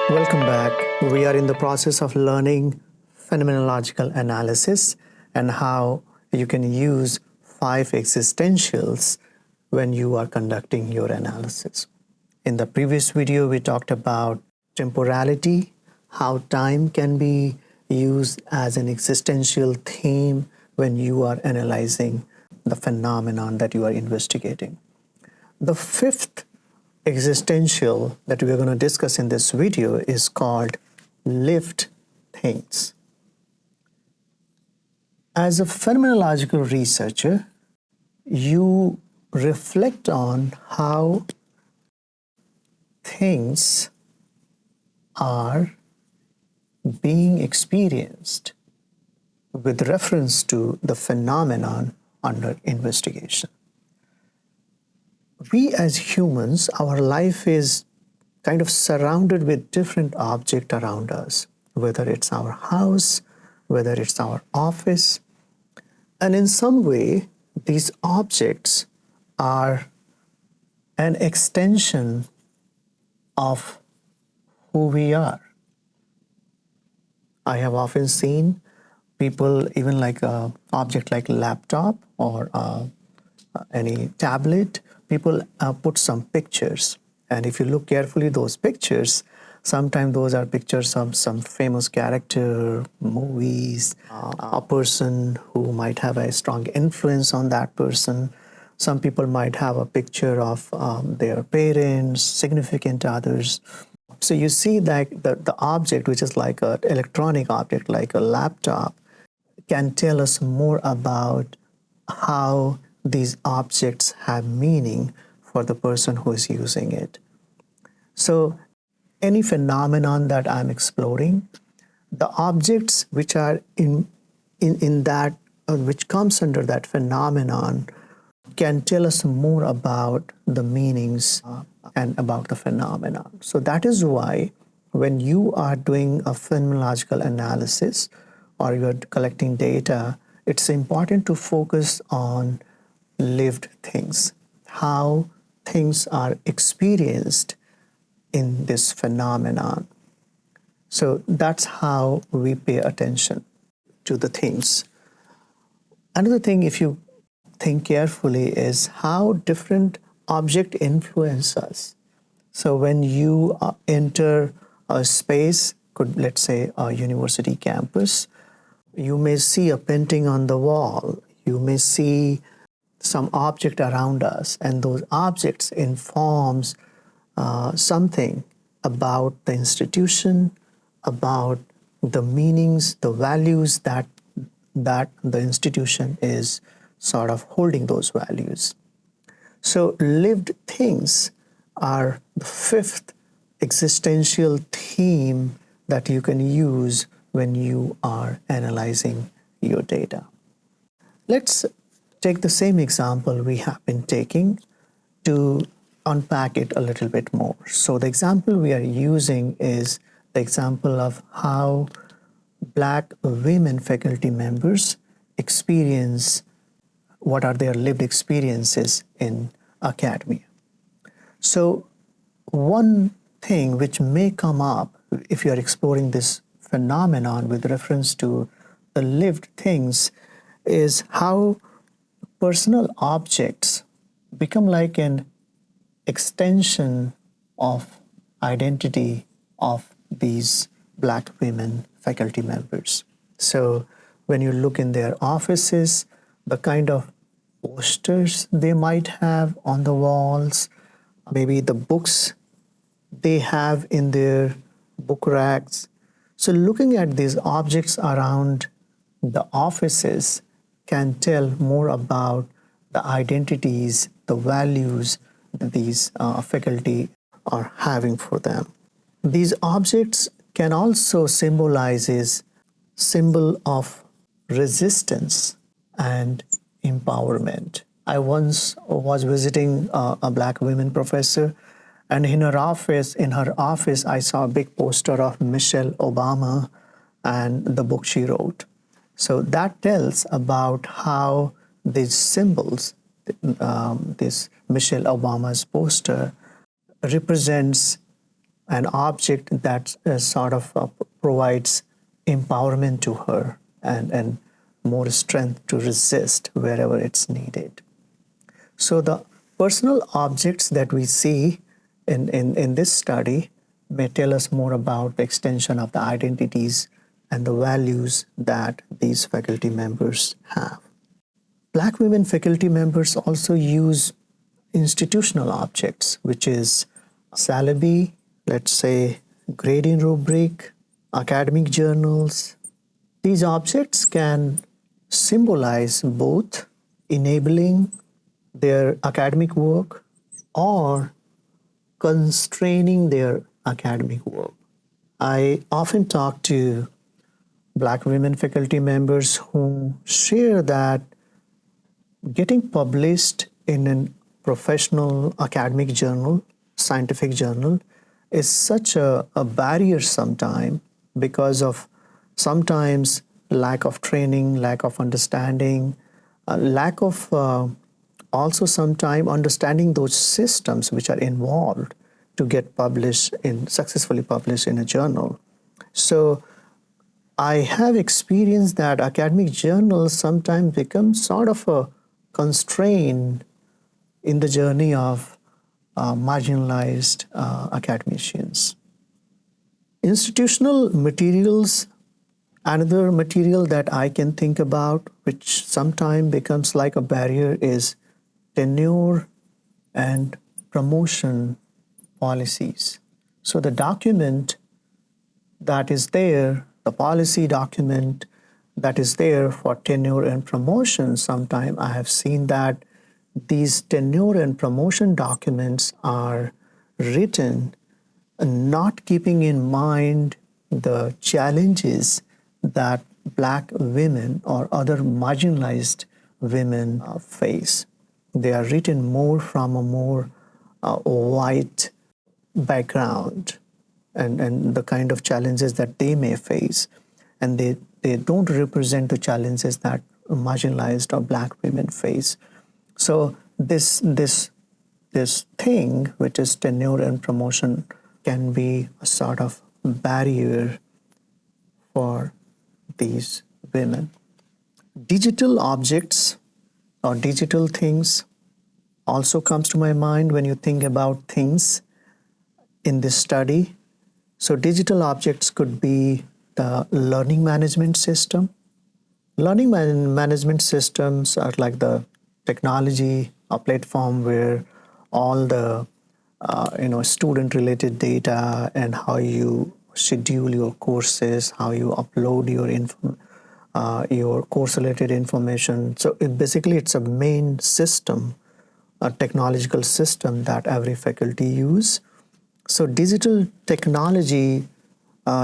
Welcome back. We are in the process of learning phenomenological analysis and how you can use 5 existentials when you are conducting your analysis. In the previous video, we talked about temporality, how time can be used as an existential theme when you are analyzing the phenomenon that you are investigating. The 5th existential that we are going to discuss in this video is called lived things. As a phenomenological researcher, you reflect on how things are being experienced with reference to the phenomenon under investigation. We as humans, our life is kind of surrounded with different objects around us, whether it's our house, whether it's our office. And in some way, these objects are an extension of who we are. I have often seen people, even like an object like a laptop or any tablet, people put some pictures. And if you look carefully, those pictures, sometimes those are pictures of some famous character, movies, a person who might have a strong influence on that person. Some people might have a picture of their parents, significant others. So you see that the object, which is like an electronic object, like a laptop, can tell us more about how these objects have meaning for the person who is using it. So any phenomenon that I'm exploring, the objects which are in that, which comes under that phenomenon, can tell us more about the meanings and about the phenomenon. So that is why when you are doing a phenomenological analysis or you're collecting data, it's important to focus on lived things, how things are experienced in this phenomenon. So that's how we pay attention to the things. Another thing, if you think carefully, is how different objects influence us. So when you enter a space, let's say a university campus, you may see a painting on the wall, you may see some object around us, and those objects informs something about the institution, about the meanings, the values that the institution is sort of holding those values. So lived things are the 5th existential theme that you can use when you are analyzing your data. Let's take the same example we have been taking to unpack it a little bit more. So the example we are using is the example of how Black women faculty members experience, what are their lived experiences in academia. So one thing which may come up if you are exploring this phenomenon with reference to the lived things is how personal objects become like an extension of identity of these Black women faculty members. So when you look in their offices, the kind of posters they might have on the walls, maybe the books they have in their book racks. So looking at these objects around the offices can tell more about the identities, the values that these faculty are having for them. These objects can also symbol of resistance and empowerment. I once was visiting a Black women professor, and in her office, I saw a big poster of Michelle Obama and the book she wrote. So that tells about how these symbols, this Michelle Obama's poster, represents an object that sort of provides empowerment to her and more strength to resist wherever it's needed. So the personal objects that we see in this study may tell us more about the extension of the identities and the values that these faculty members have. Black women faculty members also use institutional objects, which is syllabi, let's say grading rubric, academic journals. These objects can symbolize both enabling their academic work or constraining their academic work. I often talk to Black women faculty members who share that getting published in a professional academic journal, scientific journal, is such a barrier sometimes because of sometimes lack of training, lack of understanding, lack of also sometimes understanding those systems which are involved to get successfully published in a journal. So I have experienced that academic journals sometimes become sort of a constraint in the journey of marginalized academicians. Institutional materials, another material that I can think about, which sometimes becomes like a barrier, is tenure and promotion policies. So the document that is there, the policy document that is there for tenure and promotion, sometimes I have seen that these tenure and promotion documents are written not keeping in mind the challenges that Black women or other marginalized women face. They are written more from a more white background and the kind of challenges that they may face. And they don't represent the challenges that marginalized or Black women face. So this thing, which is tenure and promotion, can be a sort of barrier for these women. Digital objects or digital things also comes to my mind when you think about things in this study. So digital objects could be the learning management system. Learning management systems are like the technology, a platform where all the student-related data and how you schedule your courses, how you upload your course-related information. So it's a main system, a technological system that every faculty use. So digital technology,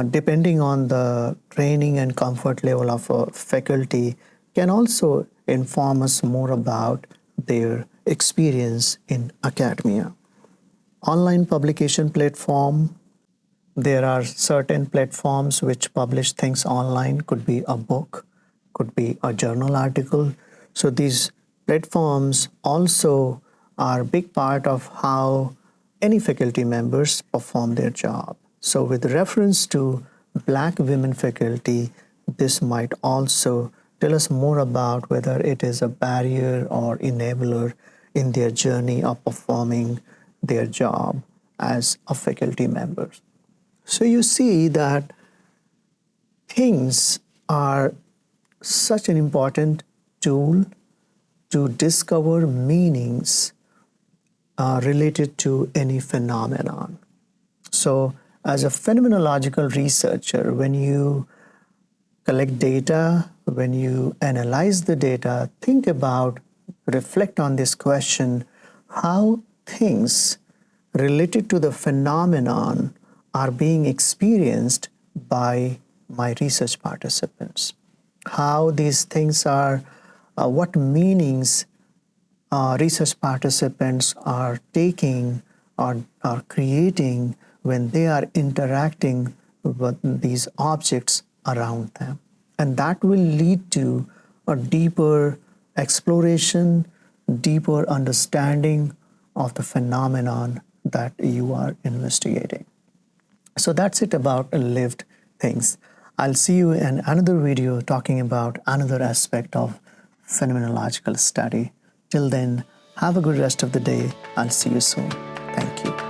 depending on the training and comfort level of a faculty, can also inform us more about their experience in academia. Online publication platform, there are certain platforms which publish things online, could be a book, could be a journal article. So these platforms also are a big part of how any faculty members perform their job. So with reference to Black women faculty, this might also tell us more about whether it is a barrier or enabler in their journey of performing their job as a faculty member. So you see that things are such an important tool to discover meanings related to any phenomenon. So as a phenomenological researcher, when you collect data, when you analyze the data, think about, reflect on this question, how things related to the phenomenon are being experienced by my research participants. How these things are, what meanings research participants are taking or are creating when they are interacting with these objects around them. And that will lead to a deeper exploration, deeper understanding of the phenomenon that you are investigating. So that's it about lived things. I'll see you in another video talking about another aspect of phenomenological study. Till then, have a good rest of the day. I'll see you soon. Thank you.